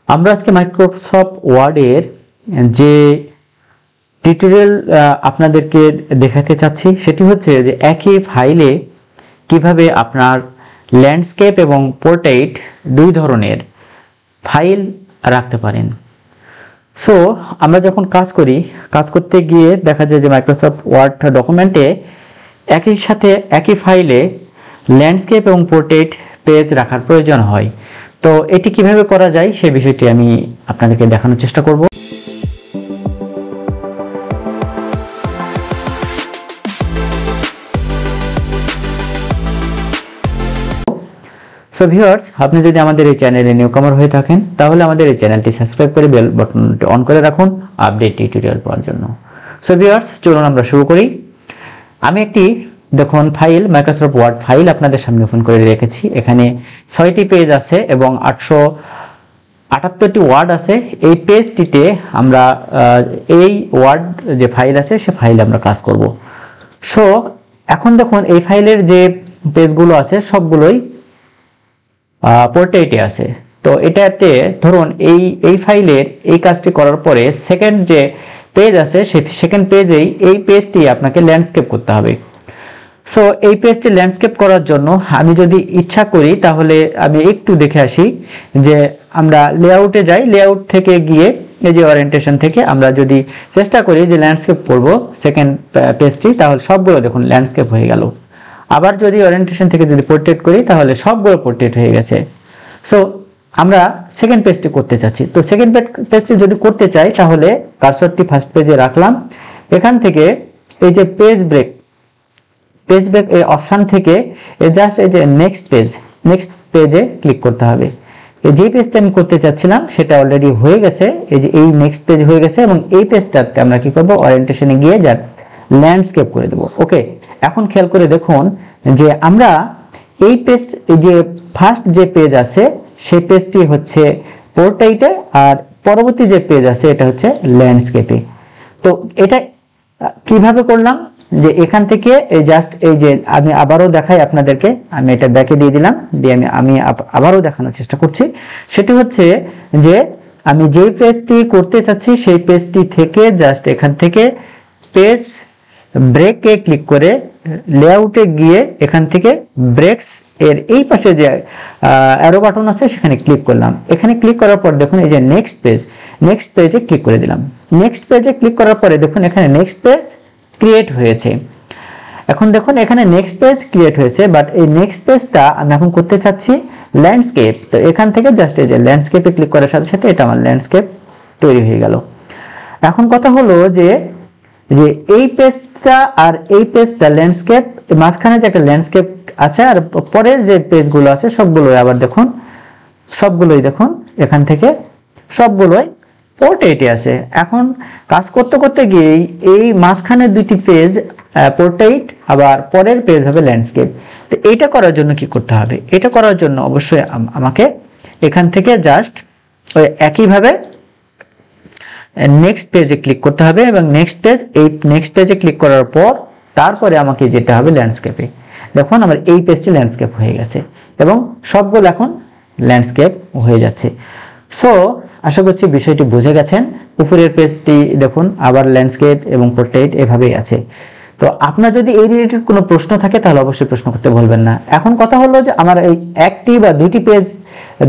আমরা আজকে মাইক্রোসফট ওয়ার্ডের যে টিউটোরিয়াল আপনাদেরকে দেখাতে চাচ্ছি সেটি হচ্ছে যে একই ফাইলে কিভাবে আপনার ল্যান্ডস্কেপ এবং পোর্ট্রেইট দুই ধরনের ফাইল রাখতে পারেন। সো আমরা যখন কাজ করতে গিয়ে দেখা যায় যে মাইক্রোসফট ওয়ার্ড ডকুমেন্টে একই সাথে একই ফাইলে ল্যান্ডস্কেপ এবং পোর্ট্রেইট পেজ রাখার প্রয়োজন হয়। তো এটি কিভাবে করা যায় সেই বিষয়টি আমি আপনাদেরকে দেখানোর চেষ্টা করব। সো ভিউয়ার্স, আপনি যদি আমাদের এই চ্যানেলে নিউকামার হয়ে থাকেন তাহলে আমাদের এই চ্যানেলটি সাবস্ক্রাইব করে বেল বাটনটি অন করে রাখুন আপডেট টিউটোরিয়াল পাওয়ার জন্য। সো ভিউয়ার্স, চলুন আমরা শুরু করি। আমি একটি দেখুন ফাইল মাইক্রোসফট ওয়ার্ড ফাইল আপনাদের সামনে ওপেন করে রেখেছি। এখানে 6টি পেজ আছে এবং 878টি ওয়ার্ড আছে। এই পেজটিতে আমরা এই ওয়ার্ড যে ফাইল আছে সে ফাইলে আমরা কাজ করব। সো এখন দেখুন এই ফাইলের যে পেজগুলো আছে সবগুলোই পোর্ট্রেইটে আছে। তো এটাতে ধরুন এই ফাইলের এই কাজটি করার পরে সেকেন্ড যে পেজ আছে সেই সেকেন্ড পেজেই এই পেজটি আপনাকে ল্যান্ডস্কেপ করতে হবে। সো এই পেজটি ল্যান্ডস্কেপ করার জন্য আমি যদি ইচ্ছা করি তাহলে আমি একটু দেখে আসি যে আমরা লেআউটে যাই। লেআউট থেকে গিয়ে এই যে ওরিয়েন্টেশন থেকে আমরা যদি চেষ্টা করি যে ল্যান্ডস্কেপ করব সেকেন্ড পেজটি, তাহলে সবগুলো দেখুন ল্যান্ডস্কেপ হয়ে গেল। আবার যদি ওরিয়েন্টেশন থেকে যদি পোর্ট্রেট করি তাহলে সবগুলো পোর্ট্রেট হয়ে গেছে। সো আমরা সেকেন্ড পেজটি করতে চাচ্ছি। তো সেকেন্ড পেজটি যদি করতে চাই তাহলে কার্সরটি ফার্স্ট পেজে রাখলাম। এখান থেকে এই যে পেজ ব্রেক এই অপশন থেকে জাস্ট এই যে নেক্সট পেজে ক্লিক করতে হবে। যে পেজটা আমি করতে চাচ্ছিলাম সেটা অলরেডি হয়ে গেছে। এই যে এই নেক্সট পেজ হয়ে গেছে এবং এই পেজটাতে আমরা কি করব, ওরিয়েন্টেশনে গিয়ে যা ল্যান্ডস্কেপ করে দেব। ওকে, এখন খেয়াল করে দেখুন যে আমরা এই পেজ যে ফার্স্ট যে পেজ আছে সেই পেজটি হচ্ছে পোর্ট্রেইটে আর পরবর্তী যে পেজ আছে এটা হচ্ছে ল্যান্ডস্কেপে। তো এটা কিভাবে করলাম যে এখান থেকে এই জাস্ট এই যে আমি আবারও দেখাই আপনাদেরকে, আমি এটা ব্যাকে দিয়ে দিলাম, দিয়ে আমি আবারও দেখানোর চেষ্টা করছি। সেটি হচ্ছে যে আমি যেই পেজটি করতে চাচ্ছি সেই পেজটি থেকে জাস্ট এখান থেকে পেজ ব্রেকে ক্লিক করে লেআউটে গিয়ে এখান থেকে ব্রেকস এর এই পাশে যে অ্যারো বাটন আছে সেখানে ক্লিক করলাম। এখানে ক্লিক করার পর দেখুন এই যে নেক্সট পেজে ক্লিক করে দিলাম। নেক্সট পেজে ক্লিক করার পরে দেখুন এখানে নেক্সট পেজ ক্রিয়েট হয়েছে। এখন দেখুন এখানে নেক্সট পেজ ক্রিয়েট হয়েছে, বাট এই নেক্সট পেজটা আমি এখন করতে চাচ্ছি ল্যান্ডস্কেপ। তো এখান থেকে জাস্ট এই যে ল্যান্ডস্কেপে ক্লিক করার সাথে সাথে এটা আমার ল্যান্ডস্কেপ তৈরি হয়ে গেল। এখন কথা হলো যে এই পেজটা আর এই পেজটা ল্যান্ডস্কেপ, মাঝখানে যে একটা ল্যান্ডস্কেপ আছে আর পরের যে পেজগুলো আছে সবগুলোই আবার দেখুন সবগুলোই দেখুন এখান থেকে সবগুলোই পোর্ট্রেইটে আছে। এখন কাজ করতে করতে গিয়ে এই মাঝখানের দুইটি পেজ পোর্ট্রেইট আবার পরের পেজ হবে ল্যান্ডস্কেপ। তো এইটা করার জন্য কি করতে হবে? এটা করার জন্য অবশ্যই আমাকে এখান থেকে জাস্ট ওই একইভাবে নেক্সট পেজে ক্লিক করতে হবে এবং নেক্সট পেজে ক্লিক করার পর তারপরে আমাকে যেতে হবে ল্যান্ডস্কেপে। দেখুন আমার এই পেজটি ল্যান্ডস্কেপ হয়ে গেছে এবং সবগুলো এখন ল্যান্ডস্কেপ হয়ে যাচ্ছে। সো আশা করছি বিষয়টি বুঝে গেছেন। উপরের পেজটি দেখুন আবার ল্যান্ডস্কেপ এবং পোর্ট্রেইট এভাবেই আছে। তো আপনার যদি এই রিলেটেড কোনো প্রশ্ন থাকে তাহলে অবশ্যই প্রশ্ন করতে ভুলবেন না। এখন কথা হলো যে আমার এই একটি বা দুইটি পেজ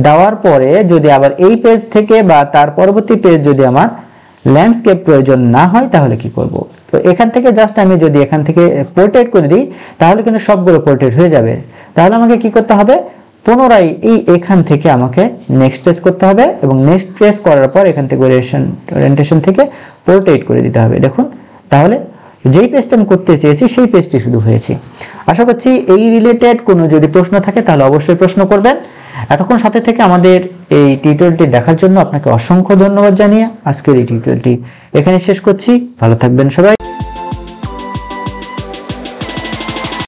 দেওয়ার পরে যদি আবার এই পেজ থেকে বা তার পরবর্তী পেজ যদি আমার ল্যান্ডস্কেপ প্রয়োজন না হয় তাহলে কি করব? তো এখান থেকে জাস্ট আমি যদি এখান থেকে পোর্ট্রেট করে দিই তাহলে কিন্তু সবগুলো পোর্ট্রেট হয়ে যাবে। তাহলে আমাকে কি করতে হবে, পুনরায় এখান থেকে আমাকে নেক্সট পেজ করতে হবে এবং নেক্সট পেজ করার পর এখান থেকে ওরিয়েন্টেশন থেকে পোর্ট্রেট করে দিতে হবে। দেখুন তাহলে যেই পেজটা আমি করতে চেয়েছি সেই পেজটি শুধু হয়েছে। আশা করছি এই রিলেটেড কোনো যদি প্রশ্ন থাকে তাহলে অবশ্যই প্রশ্ন করবেন। এতক্ষণ সাথে থেকে আমাদের এই টিউটোরিয়ালটি দেখার জন্য আপনাকে অসংখ্য ধন্যবাদ জানিয়ে আজকের এই টিউটোরিয়ালটি এখানে শেষ করছি। ভালো থাকবেন সবাই।